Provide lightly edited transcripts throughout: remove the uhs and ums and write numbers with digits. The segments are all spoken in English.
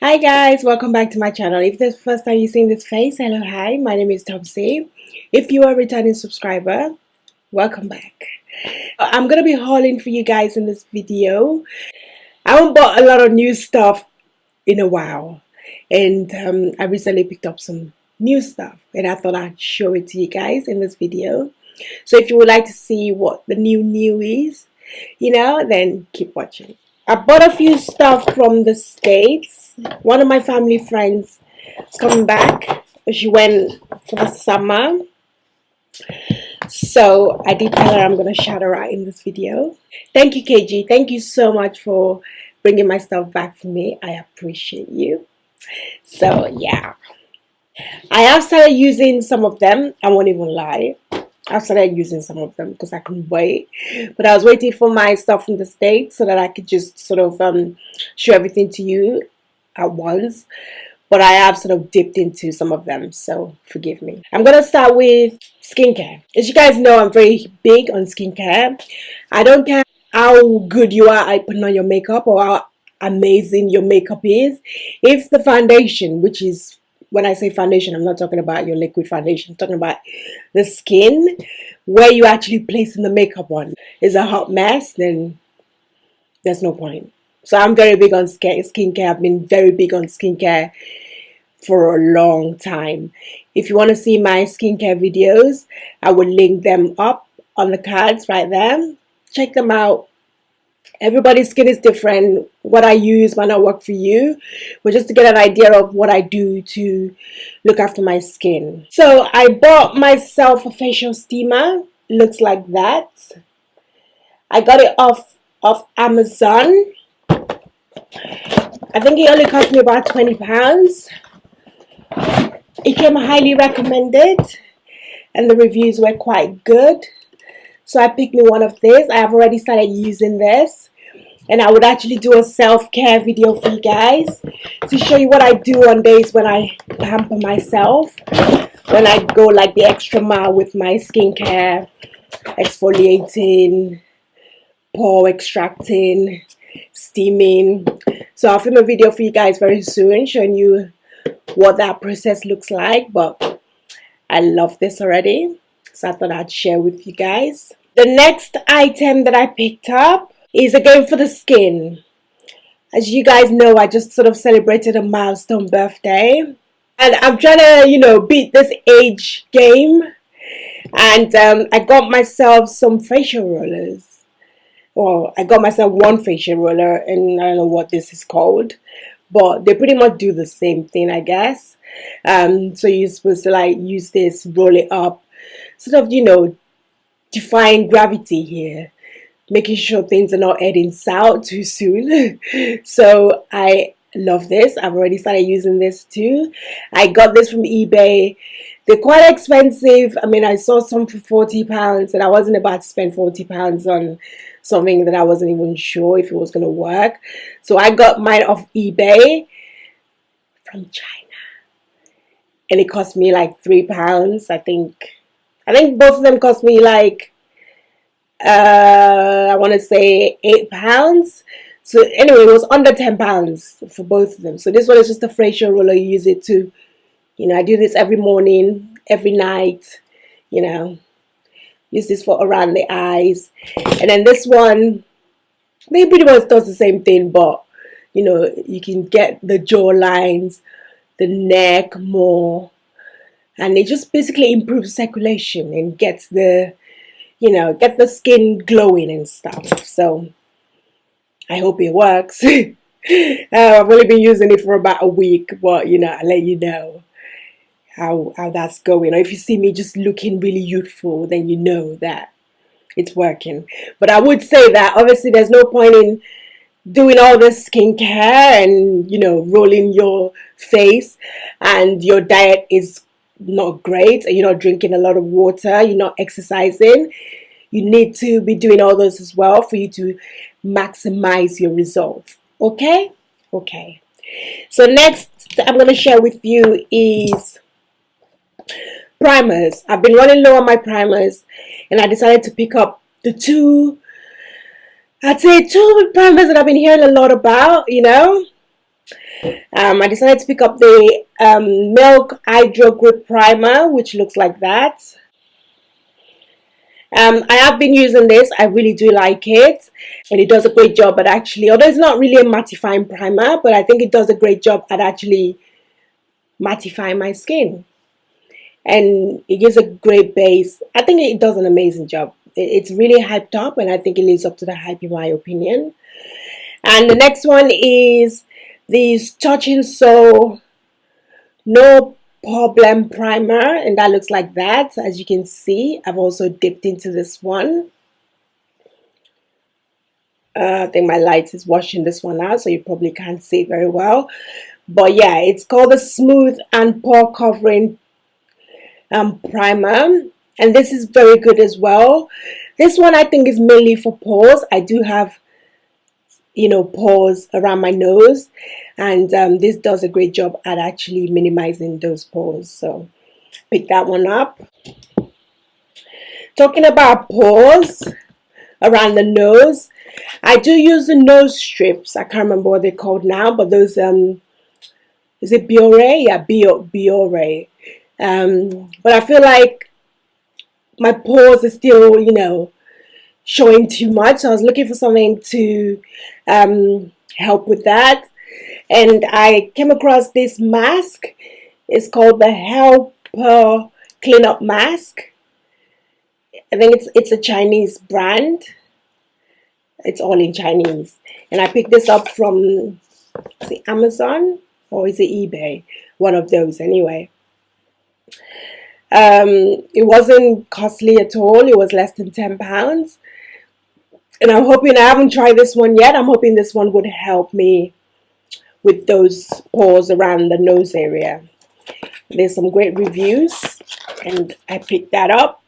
Hi guys, welcome back to my channel. If this is the first time you've seen this face, hello, hi, my name is Topsy. If you are a returning subscriber, welcome back. I'm gonna be hauling for you guys in this video. I haven't bought a lot of new stuff in a while, and I recently picked up some new stuff, and I thought I'd show it to you guys in this video. So if you would like to see what the new is, then keep watching. I bought a few stuff from the States. One of my family friends is coming back. She went for the summer. So I did tell her I'm going to shout her out in this video. Thank you, KG. Thank you so much for bringing my stuff back for me. I appreciate you. So yeah. I have started using some of them. I won't even lie. I started using some of them because I couldn't wait. But I was waiting for my stuff from the States so that I could just sort of show everything to you at once. But I have sort of dipped into some of them, so forgive me. I'm going to start with skincare. As you guys know, I'm very big on skincare. I don't care how good you are at putting on your makeup or how amazing your makeup is. If the foundation, which is, when I say foundation, I'm not talking about your liquid foundation. I'm talking about the skin, where you actually placing the makeup on, is a hot mess, then there's no point. So I'm very big on skincare. I've been very big on skincare for a long time. If you want to see my skincare videos, I will link them up on the cards right there. Check them out. Everybody's skin is different. What I use might not work for you, but just to get an idea of what I do to look after my skin. So I bought myself a facial steamer. Looks like that. I got it off Amazon. I think it only cost me about £20. It came highly recommended and the reviews were quite good. So I picked me one of these. I have already started using this. And I would actually do a self-care video for you guys to show you what I do on days when I pamper myself. When I go like the extra mile with my skincare, exfoliating, pore extracting, steaming. So I'll film a video for you guys very soon showing you what that process looks like. But I love this already. So I thought I'd share with you guys. The next item that I picked up is again for the skin. As you guys know, I just sort of celebrated a milestone birthday, and I'm trying to beat this age game, and I got myself some facial rollers. Well, I got myself one facial roller, and I don't know what this is called, but they pretty much do the same thing, I guess. So you're supposed to like use this, roll it up, sort of defying gravity here, making sure things are not heading south too soon. So I love this. I've already started using this too. I got this from eBay. They're quite expensive. I mean, I saw some for £40 and I wasn't about to spend £40 on something that I wasn't even sure if it was going to work. So I got mine off eBay from China, and it cost me like £3. I think both of them cost me like I want to say £8. So anyway, it was under £10 for both of them. So this one is just a facial roller. You use it to, I do this every morning, every night, use this for around the eyes. And then this one, they pretty much does the same thing, but you can get the jaw lines, the neck more, and it just basically improves circulation and gets the get the skin glowing and stuff. So I hope it works. I've only been using it for about a week, but I'll let you know how that's going. Or if you see me just looking really youthful, then you know that it's working. But I would say that obviously there's no point in doing all this skincare and rolling your face and your diet is not great, and you're not drinking a lot of water, you're not exercising. You need to be doing all those as well for you to maximize your results. Okay. So next I'm going to share with you is primers. I've been running low on my primers, and I decided to pick up the two primers that I've been hearing a lot about. I decided to pick up the Milk Hydrogrip Primer, which looks like that. I have been using this. I really do like it, and it does a great job at actually, although it's not really a mattifying primer, but I think it does a great job at actually mattifying my skin, and it gives a great base. I think it does an amazing job. It's really hyped up, and I think it lives up to the hype in my opinion. And the next one is the Touching So No Poreblem primer, and that looks like that. As you can see, I've also dipped into this one. I think my light is washing this one out, so you probably can't see it very well. But yeah, it's called the Smooth and Pore Covering primer, and this is very good as well. This one I think is mainly for pores. I do have, you know, pores around my nose, and this does a great job at actually minimizing those pores, so pick that one up. Talking about pores around the nose, I do use the nose strips. I can't remember what they're called now, but those is it Biore? Yeah, Biore. But I feel like my pores are still, you know, showing too much. So I was looking for something to help with that, and I came across this mask. It's called the Helper Clean Up Mask. I think it's a Chinese brand. It's all in Chinese, and I picked this up from, is it Amazon or is it eBay? One of those anyway. It wasn't costly at all. It was less than £10, and I'm hoping, I haven't tried this one yet, I'm hoping this one would help me with those pores around the nose area. There's some great reviews, and I picked that up.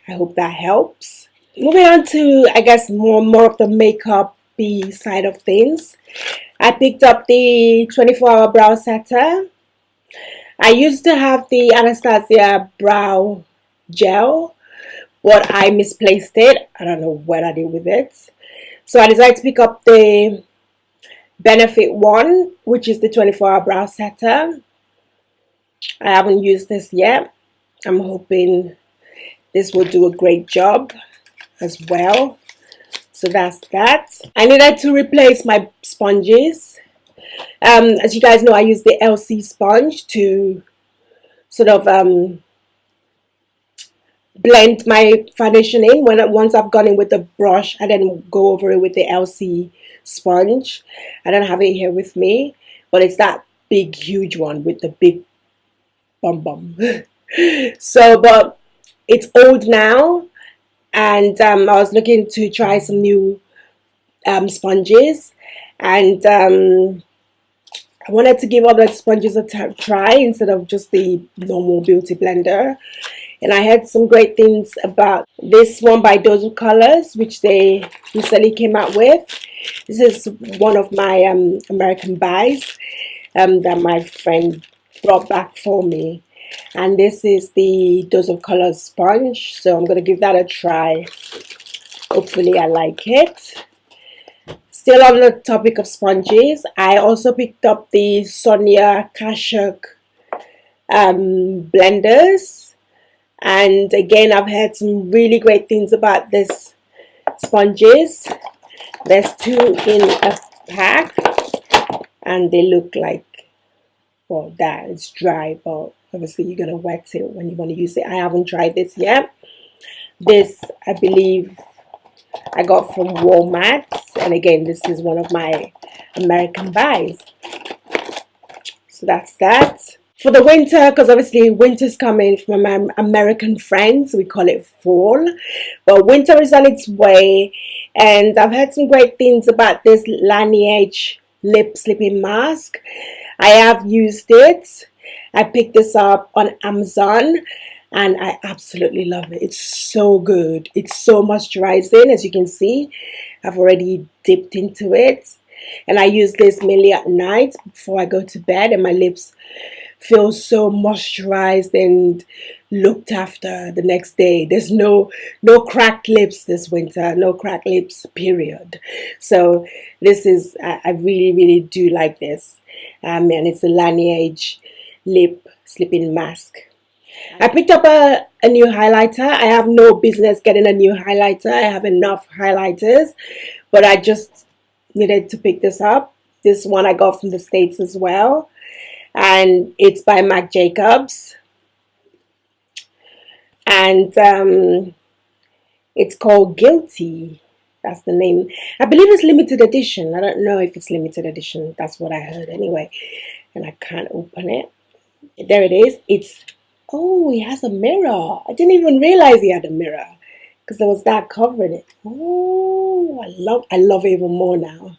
I hope that helps. Moving on to, I guess, more of the makeup-y side of things. I picked up the 24-hour brow setter. I used to have the Anastasia brow gel, but I misplaced it. I don't know what I did with it. So I decided to pick up the Benefit one, which is the 24-hour brow setter. I haven't used this yet. I'm hoping this will do a great job as well. So that's that. I needed to replace my sponges. As you guys know, I use the LC sponge to sort of blend my foundation in. Once I've gone in with the brush, I then go over it with the LC sponge. I don't have it here with me, but it's that big, huge one with the big bum. So, but it's old now, and I was looking to try some new sponges, and I wanted to give other sponges a try instead of just the normal beauty blender. And I heard some great things about this one by Dose of Colors, which they recently came out with. This is one of my American buys that my friend brought back for me. And this is the Dose of Colors sponge. So I'm going to give that a try. Hopefully I like it. Still on the topic of sponges, I also picked up the Sonia Kashuk blenders, and again I've heard some really great things about this sponges. There's 2 in a pack, and they look like, well, that is dry, but obviously you're gonna wet it when you want to use it. I haven't tried this yet. This, I believe, I got from Walmart, and again, this is one of my American buys. So that's that. For the winter, because obviously winter's coming from my American friends, we call it fall, but winter is on its way, and I've heard some great things about this Laneige lip slipping mask. I have used it. I picked this up on Amazon, and I absolutely love it. It's so good. It's so moisturizing. As you can see, I've already dipped into it, and I use this mainly at night before I go to bed, and my lips feel so moisturized and looked after the next day. There's no cracked lips this winter, no cracked lips, period. So this is, I really do like this. and it's the Laneige lip sleeping mask. I picked up a new highlighter. I have no business getting a new highlighter. I have enough highlighters, but I just needed to pick this up. This one I got from the States as well, and it's by Marc Jacobs, and it's called Gilty. That's the name. I believe it's limited edition. I don't know if it's limited edition. That's what I heard anyway, and I can't open it. There it is. Oh, he has a mirror. I didn't even realize he had a mirror because there was that covering it. Oh, I love it even more now.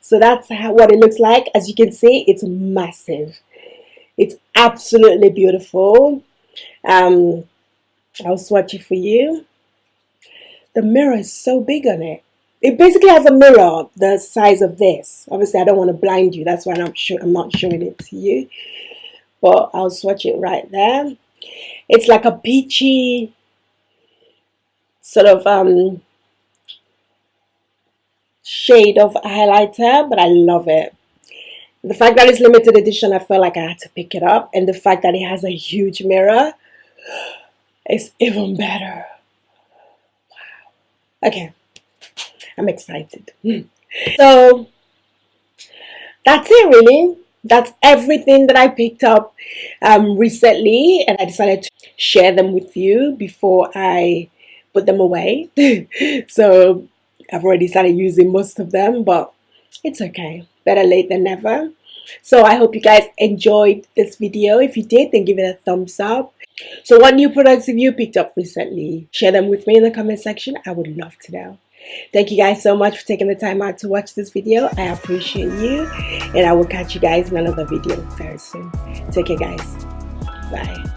So that's what it looks like. As you can see, it's massive. It's absolutely beautiful. I'll swatch it for you. The mirror is so big on it. It basically has a mirror the size of this. Obviously, I don't want to blind you. That's why I'm not showing it to you. But I'll swatch it right there. It's like a peachy sort of shade of highlighter, but I love it. The fact that it's limited edition, I felt like I had to pick it up, and the fact that it has a huge mirror is even better. Wow. Okay, I'm excited. So that's it, really. That's everything that I picked up recently, and I decided to share them with you before I put them away. So I've already started using most of them, but it's okay. Better late than never. So I hope you guys enjoyed this video. If you did, then give it a thumbs up. So what new products have you picked up recently? Share them with me in the comment section. I would love to know. Thank you guys so much for taking the time out to watch this video. I appreciate you, and I will catch you guys in another video very soon. Take care, guys. Bye.